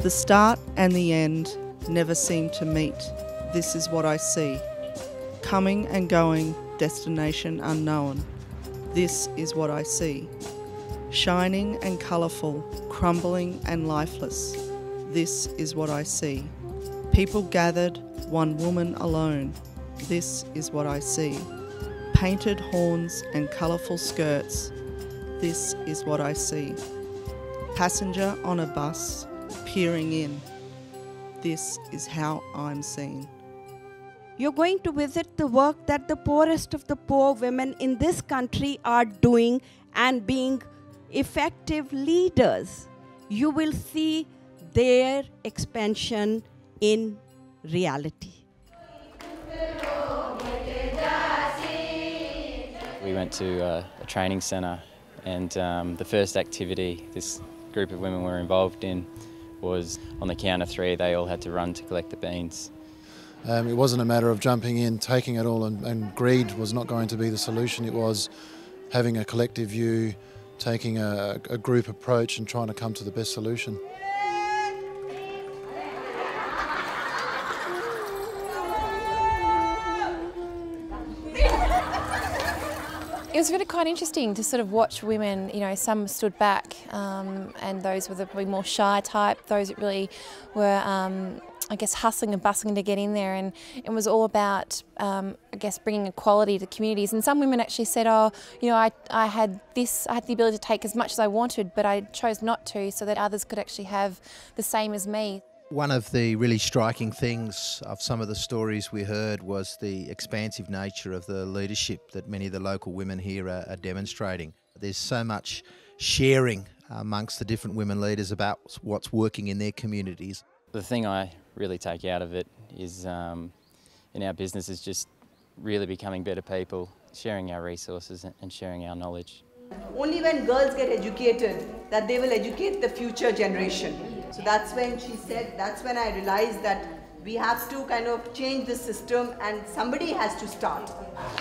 The start and the end never seem to meet. This is what I see. Coming and going, destination unknown. This is what I see. Shining and colourful, crumbling and lifeless. This is what I see. People gathered, one woman alone. This is what I see. Painted horns and colourful skirts. This is what I see. Passenger on a bus, peering in. This is how I'm seen. You're going to visit the work that the poorest of the poor women in this country are doing and being effective leaders. You will see their expansion in reality. We went to a training centre, and the first activity this group of women were involved in was, on the count of three, they all had to run to collect the beans. It wasn't a matter of jumping in, taking it all, and greed was not going to be the solution. It was having a collective view, taking a group approach and trying to come to the best solution. It was really quite interesting to sort of watch women, you know, some stood back and those were the probably more shy type, those that really were, I guess, hustling and bustling to get in there, and it was all about, I guess, bringing equality to communities. And some women actually said, oh, you know, I had the ability to take as much as I wanted, but I chose not to so that others could actually have the same as me. One of the really striking things of some of the stories we heard was the expansive nature of the leadership that many of the local women here are demonstrating. There's so much sharing amongst the different women leaders about what's working in their communities. The thing I really take out of it is in our business is just really becoming better people, sharing our resources and sharing our knowledge. Only when girls get educated that they will educate the future generation. So that's when she said, that's when I realized that we have to kind of change the system and somebody has to start.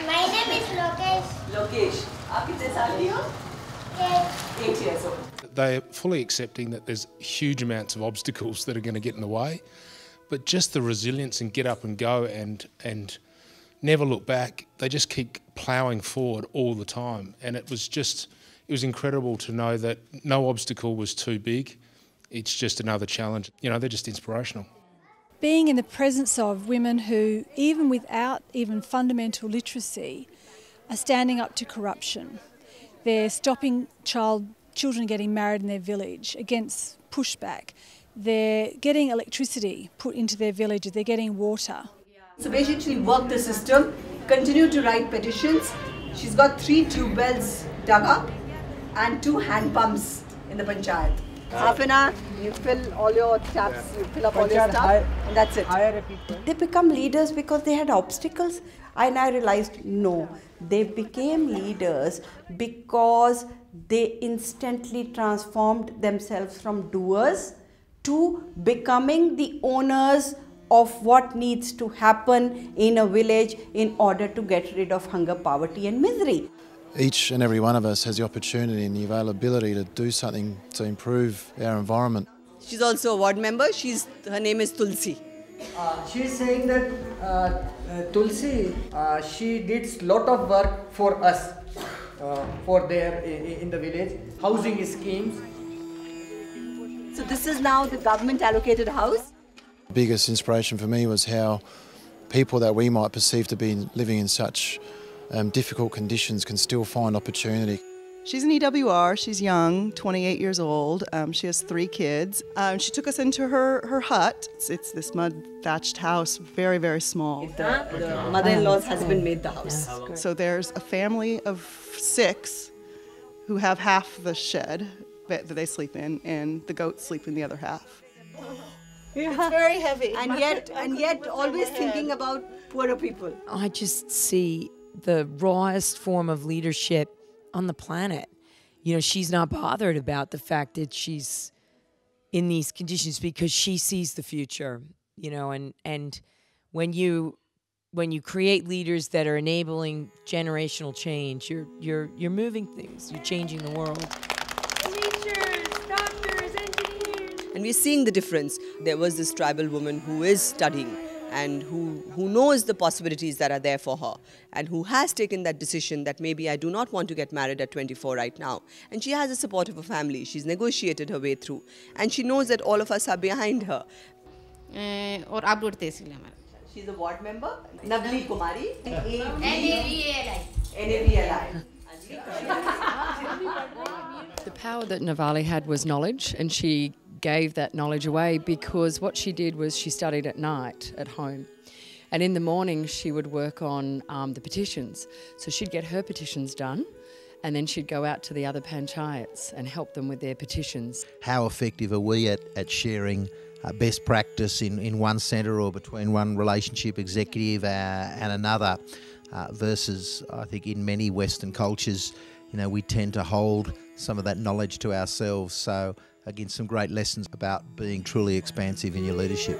My name is Lokesh. Lokesh, आप कितने साल की हो? 8 years old. They're fully accepting that there's huge amounts of obstacles that are going to get in the way, but just the resilience and get up and go and never look back. They just keep ploughing forward all the time, and it was incredible to know that no obstacle was too big. It's just another challenge. You know, they're just inspirational. Being in the presence of women who, even without even fundamental literacy, are standing up to corruption. They're stopping children getting married in their village against pushback. They're getting electricity put into their villages. They're getting water. So basically work the system, continue to write petitions. She's got 3 tube wells dug up and 2 hand pumps in the panchayat. Half an hour, you fill all your taps, you fill up all your stuff, and that's it. They become leaders because they had obstacles, and I realized no, they became leaders because they instantly transformed themselves from doers to becoming the owners of what needs to happen in a village in order to get rid of hunger, poverty and misery. Each and every one of us has the opportunity and the availability to do something to improve our environment. She's also a ward member. Her name is Tulsi. She's saying that Tulsi, she did a lot of work for us, for there in the village, housing schemes. So this is now the government allocated house. The biggest inspiration for me was how people that we might perceive to be living in such difficult conditions can still find opportunity. She's an EWR, she's young, 28 years old, she has 3 kids. She took us into her hut. It's this mud thatched house, very, very small. The mother-in-law's husband made the house. So there's a family of 6 who have half the shed that they sleep in, and the goats sleep in the other half. Yeah. It's very heavy. And yet always thinking about poorer people. I just see the rawest form of leadership on the planet. You know, she's not bothered about the fact that she's in these conditions because she sees the future, you know, and when you create leaders that are enabling generational change, you're moving things, you're changing the world. Teachers, doctors, engineers. And we're seeing the difference. There was this tribal woman who is studying and who knows the possibilities that are there for her and who has taken that decision that maybe I do not want to get married at 24 right now. And she has the support of her family. She's negotiated her way through. And she knows that all of us are behind her. She's a ward member, Navli Kumari. The power that Navali had was knowledge, and she gave that knowledge away because what she did was she studied at night at home. And in the morning she would work on the petitions. So she'd get her petitions done and then she'd go out to the other panchayats and help them with their petitions. How effective are we at sharing best practice in one centre or between one relationship executive and another versus, I think, in many Western cultures, we tend to hold some of that knowledge to ourselves. So, again, some great lessons about being truly expansive in your leadership.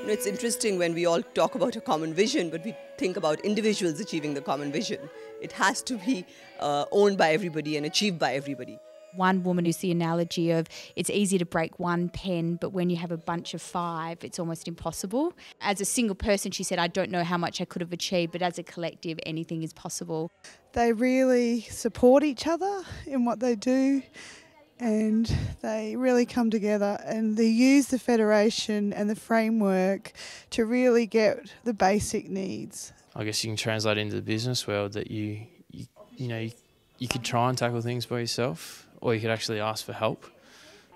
It's interesting when we all talk about a common vision, but we think about individuals achieving the common vision. It has to be owned by everybody and achieved by everybody. One woman used the analogy of it's easy to break one pen, but when you have a bunch of 5, it's almost impossible. As a single person, she said, I don't know how much I could have achieved, but as a collective, anything is possible. They really support each other in what they do, and they really come together and they use the federation and the framework to really get the basic needs. I guess you can translate into the business world that you could try and tackle things by yourself, or you could actually ask for help.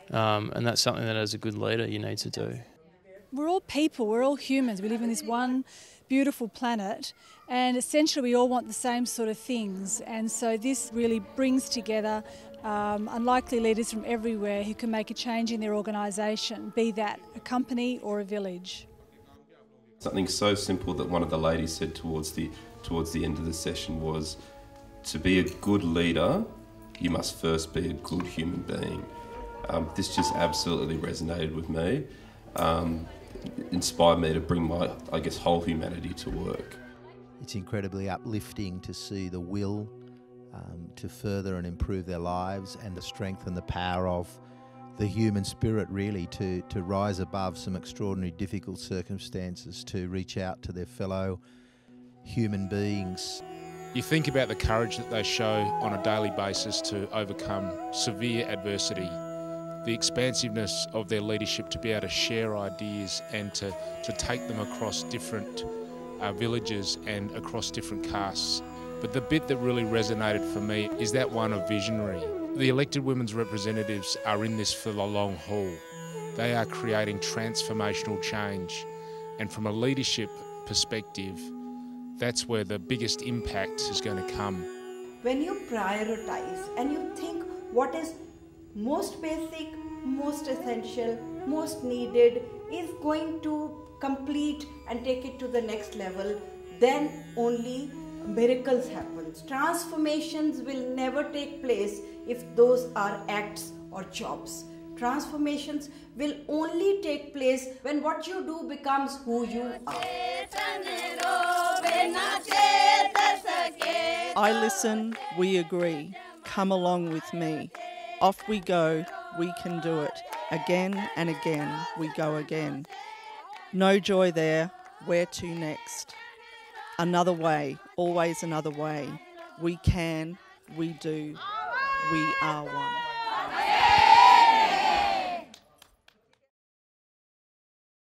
And that's something that as a good leader you need to do. We're all people, we're all humans. We live in this one beautiful planet and essentially we all want the same sort of things. And so this really brings together unlikely leaders from everywhere who can make a change in their organisation, be that a company or a village. Something so simple that one of the ladies said towards the end of the session was, to be a good leader, you must first be a good human being. This just absolutely resonated with me, inspired me to bring my, whole humanity to work. It's incredibly uplifting to see the will to further and improve their lives and the strength and the power of the human spirit really to rise above some extraordinary difficult circumstances, to reach out to their fellow human beings. You think about the courage that they show on a daily basis to overcome severe adversity, the expansiveness of their leadership to be able to share ideas and to take them across different villages and across different castes. But the bit that really resonated for me is that one of visionary. The elected women's representatives are in this for the long haul. They are creating transformational change, and from a leadership perspective, that's where the biggest impact is going to come. When you prioritize and you think what is most basic, most essential, most needed, is going to complete and take it to the next level, then only miracles happen. Transformations will never take place if those are acts or jobs. Transformations will only take place when what you do becomes who you are. I listen, we agree. Come along with me. Off we go, we can do it. Again and again, we go again. No joy there, where to next? Another way, always another way. We can, we do, we are one.